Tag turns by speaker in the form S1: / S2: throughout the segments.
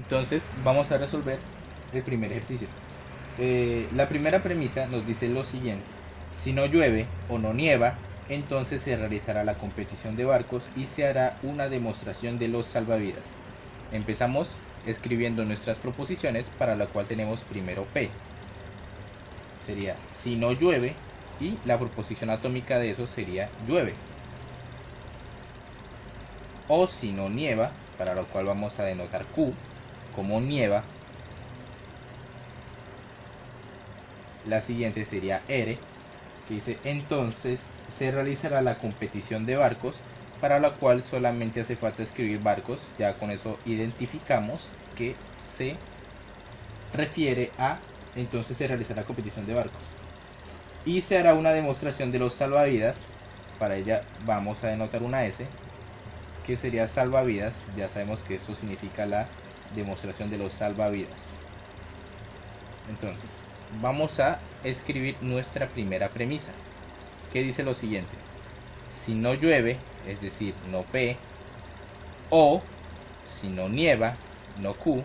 S1: Entonces vamos a resolver el primer ejercicio. La primera premisa nos dice lo siguiente: si no llueve o no nieva, entonces se realizará la competición de barcos y se hará una demostración de los salvavidas. Empezamos escribiendo nuestras proposiciones, para la cual tenemos primero P. Sería si no llueve, y la proposición atómica de eso sería llueve. O si no nieva, para lo cual vamos a denotar Q como nieva. La siguiente sería R, que dice entonces se realizará la competición de barcos, para la cual solamente hace falta escribir barcos. Ya con eso identificamos que se refiere a entonces se realizará la competición de barcos. Y se hará una demostración de los salvavidas. Para ella vamos a denotar una S, que sería salvavidas. Ya sabemos que eso significa la demostración de los salvavidas. Entonces vamos a escribir nuestra primera premisa, que dice lo siguiente: si no llueve, es decir, no P, o si no nieva, no Q,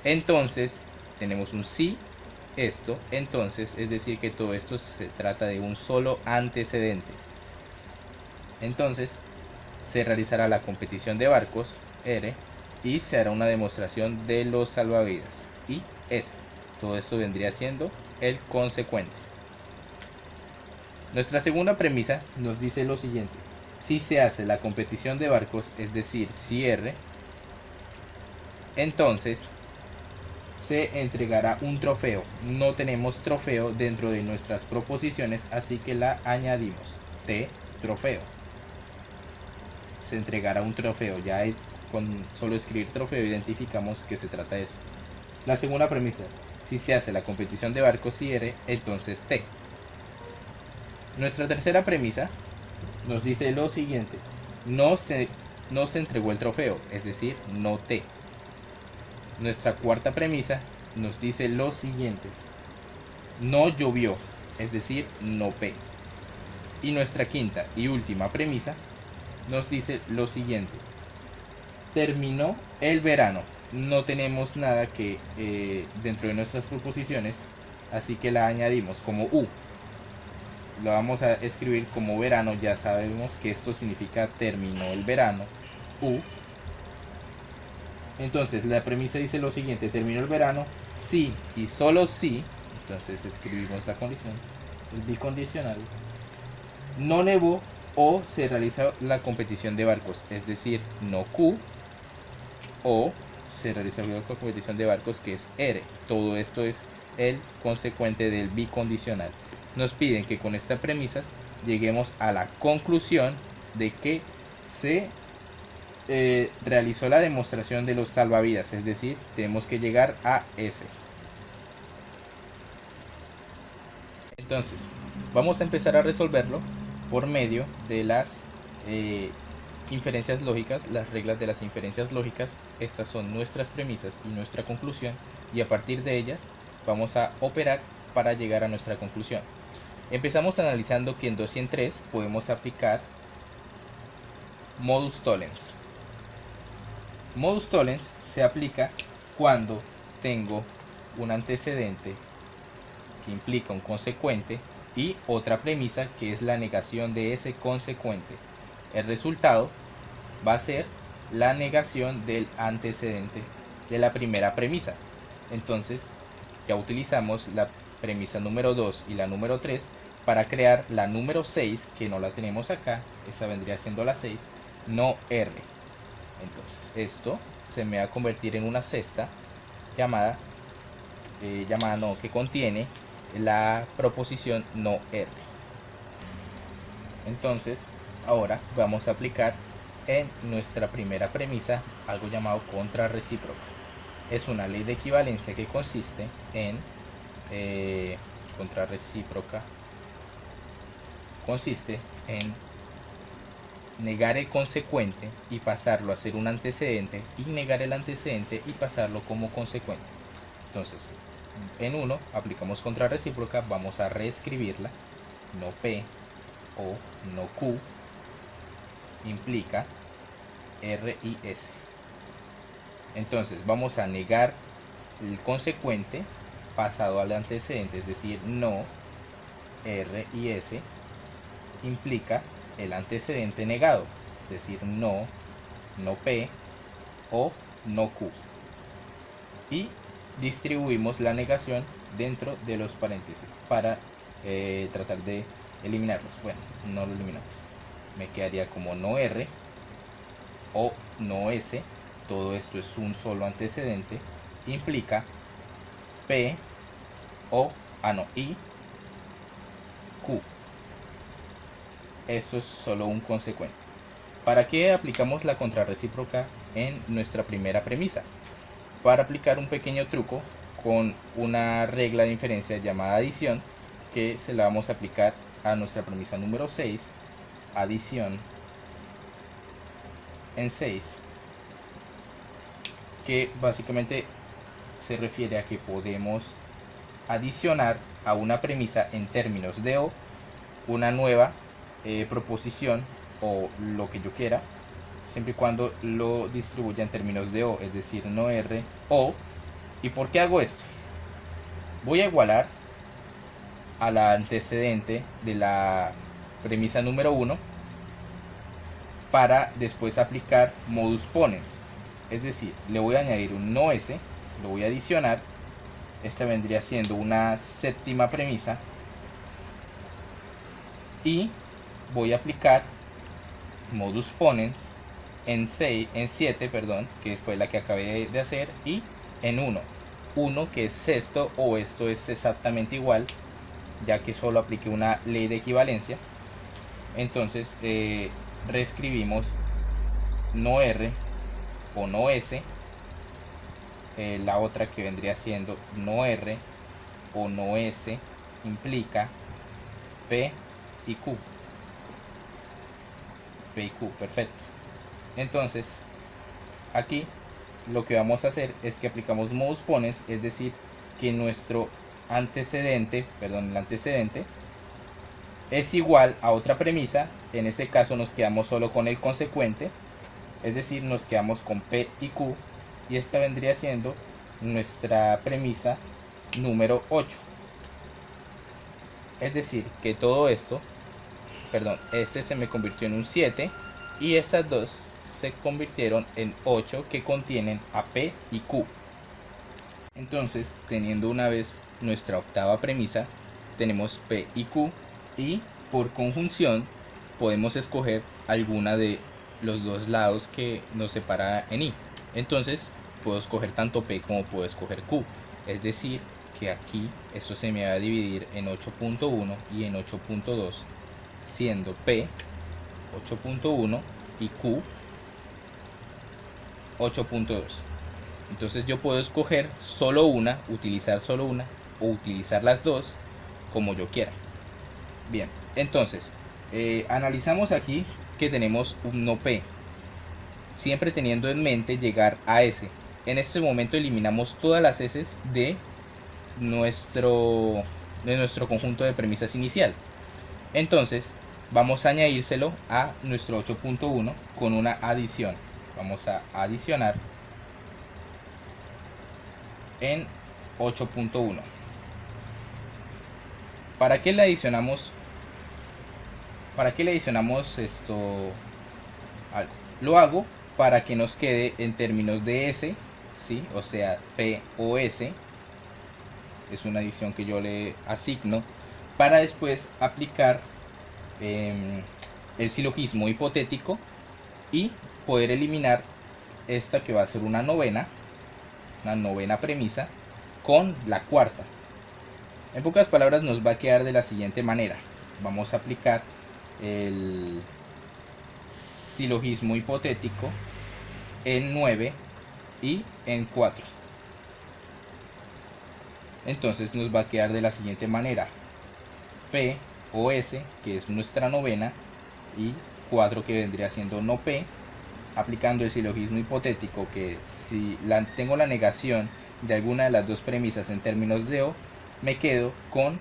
S1: entonces tenemos un si, esto, entonces, es decir que todo esto se trata de un solo antecedente. Entonces se realizará la competición de barcos, R, y se hará una demostración de los salvavidas, y S. Todo esto vendría siendo el consecuente. Nuestra segunda premisa nos dice lo siguiente: si se hace la competición de barcos, es decir, si R, entonces se entregará un trofeo. No tenemos trofeo dentro de nuestras proposiciones, así que la añadimos. T, trofeo. Se entregará un trofeo. Ya con solo escribir trofeo identificamos que se trata de eso. La segunda premisa: si se hace la competición de barcos y R, entonces T. Nuestra tercera premisa nos dice lo siguiente: no se entregó el trofeo, es decir, no T. Nuestra cuarta premisa nos dice lo siguiente: no llovió, es decir, no P. Y nuestra quinta y última premisa nos dice lo siguiente: terminó el verano. No tenemos nada que dentro de nuestras proposiciones, así que la añadimos como U. Lo vamos a escribir como verano. Ya sabemos que esto significa terminó el verano, U. Entonces la premisa dice lo siguiente: terminó el verano si y solo si, entonces escribimos la condición, el bicondicional, no nevó o se realiza la competición de barcos, es decir, no Q, o se realiza la competición de barcos, que es R. Todo esto es el consecuente del bicondicional. Nos piden que con estas premisas lleguemos a la conclusión de que se realizó la demostración de los salvavidas, es decir, tenemos que llegar a S. Entonces, vamos a empezar a resolverlo por medio de las inferencias lógicas, las reglas de las inferencias lógicas. Estas son nuestras premisas y nuestra conclusión, y a partir de ellas vamos a operar para llegar a nuestra conclusión. Empezamos analizando que en 2 y en 3 podemos aplicar modus tollens. Modus tollens se aplica cuando tengo un antecedente que implica un consecuente y otra premisa que es la negación de ese consecuente. El resultado va a ser la negación del antecedente de la primera premisa. Entonces ya utilizamos la premisa número 2 y la número 3 para crear la número 6, que no la tenemos acá. Esa vendría siendo la 6, no R. Entonces esto se me va a convertir en una cesta llamada no, que contiene la proposición no R. Entonces ahora vamos a aplicar en nuestra primera premisa algo llamado contrarrecíproca. Es una ley de equivalencia que consiste en contrarrecíproca consiste en negar el consecuente y pasarlo a ser un antecedente, y negar el antecedente y pasarlo como consecuente. Entonces, en 1 aplicamos contrarrecíproca, vamos a reescribirla: no P o no Q implica R y S. Entonces vamos a negar el consecuente pasado al antecedente, es decir, no R y S implica el antecedente negado, es decir, no P o no Q. Y distribuimos la negación dentro de los paréntesis para tratar de eliminarlos. Bueno, no lo eliminamos. Me quedaría como no R o no S. Todo esto es un solo antecedente. Implica P o I Q. Esto es solo un consecuente. ¿Para qué aplicamos la contrarrecíproca en nuestra primera premisa? Para aplicar un pequeño truco con una regla de inferencia llamada adición, que se la vamos a aplicar a nuestra premisa número 6, adición en 6, que básicamente se refiere a que podemos adicionar a una premisa en términos de O una nueva proposición o lo que yo quiera, siempre y cuando lo distribuya en términos de O, es decir, no R o. ¿Y por qué hago esto? Voy a igualar a la antecedente de la premisa número 1 para después aplicar modus ponens, es decir, le voy a añadir un no S, lo voy a adicionar. Esta vendría siendo una séptima premisa y voy a aplicar modus ponens en 7, perdón, que fue la que acabé de hacer, y en 1 que es esto, o esto es exactamente igual, ya que solo apliqué una ley de equivalencia. Entonces reescribimos no R o no S, la otra que vendría siendo no R o no S implica P y Q. P y Q, perfecto. Entonces aquí lo que vamos a hacer es que aplicamos modus ponens, es decir, que nuestro antecedente, el antecedente es igual a otra premisa. En ese caso nos quedamos solo con el consecuente, es decir, nos quedamos con P y Q, y esta vendría siendo nuestra premisa número 8. Es decir, que todo esto, este se me convirtió en un 7 y estas dos se convirtieron en 8 que contienen a P y Q. Entonces, teniendo una vez nuestra octava premisa, tenemos P y Q, y por conjunción podemos escoger alguna de los dos lados que nos separa en I. Entonces puedo escoger tanto P como puedo escoger Q, es decir que aquí esto se me va a dividir en 8.1 y en 8.2, siendo P 8.1 y Q 8.2. Entonces yo puedo escoger solo una, utilizar solo una, o utilizar las dos como yo quiera. Bien, entonces analizamos aquí que tenemos un no P, siempre teniendo en mente llegar a S. En este momento eliminamos todas las S de nuestro conjunto de premisas inicial. Entonces vamos a añadírselo a nuestro 8.1 con una adición. Vamos a adicionar en 8.1. ¿Para qué le adicionamos? ¿Para qué le adicionamos esto? Algo. Lo hago para que nos quede en términos de S, ¿sí? O sea, P o S. Es una adición que yo le asigno para después aplicar el silogismo hipotético y poder eliminar esta que va a ser una novena premisa con la cuarta. En pocas palabras nos va a quedar de la siguiente manera. Vamos a aplicar el silogismo hipotético en 9 y en 4. Entonces nos va a quedar de la siguiente manera: P o S, que es nuestra novena, y 4 que vendría siendo no P, aplicando el silogismo hipotético, que si tengo la negación de alguna de las dos premisas en términos de O, me quedo con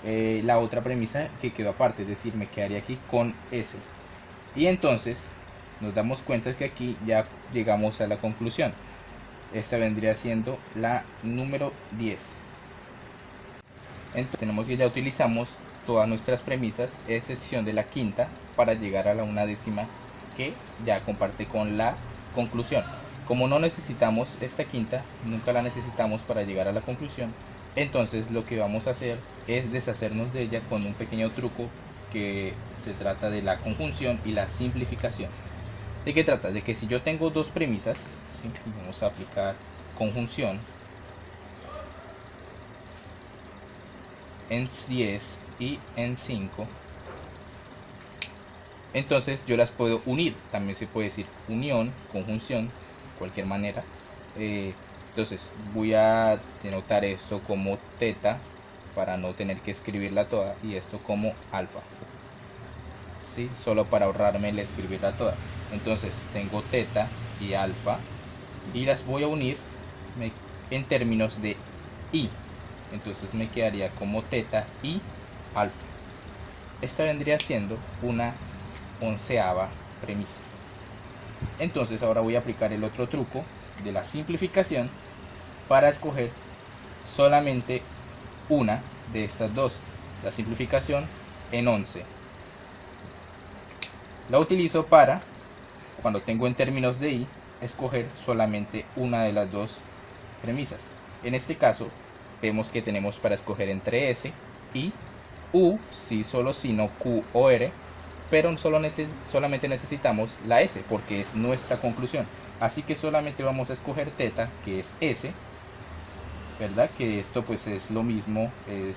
S1: la otra premisa que quedó aparte, es decir, me quedaría aquí con S. Y entonces nos damos cuenta que aquí ya llegamos a la conclusión. Esta vendría siendo la número 10. Entonces tenemos que ya utilizamos todas nuestras premisas, excepción de la quinta, para llegar a la una décima que ya comparte con la conclusión. Como no necesitamos esta quinta, nunca la necesitamos para llegar a la conclusión, entonces lo que vamos a hacer es deshacernos de ella con un pequeño truco que se trata de la conjunción y la simplificación. ¿De qué trata? De que si yo tengo dos premisas, ¿sí? Vamos a aplicar conjunción en 10 y en 5, entonces yo las puedo unir. También se puede decir unión, conjunción, de cualquier manera. Entonces voy a denotar esto como teta para no tener que escribirla toda, y esto como alfa, ¿sí? Solo para ahorrarme el escribirla toda. Entonces tengo teta y alfa y las voy a unir en términos de i. Entonces me quedaría como teta y alfa. Esta vendría siendo una 11ª premisa. Entonces ahora voy a aplicar el otro truco de la simplificación para escoger solamente una de estas dos. La simplificación en 11 la utilizo para, cuando tengo en términos de i, escoger solamente una de las dos premisas. En este caso vemos que tenemos para escoger entre s y u, si solo si no q o r, pero solamente necesitamos la s porque es nuestra conclusión. Así que solamente vamos a escoger teta, que es s, ¿verdad? Que esto pues es lo mismo, es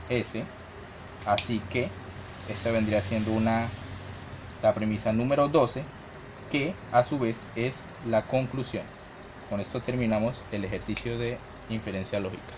S1: s. Así que esta vendría siendo la premisa número 12, que a su vez es la conclusión. Con esto terminamos el ejercicio de inferencia lógica.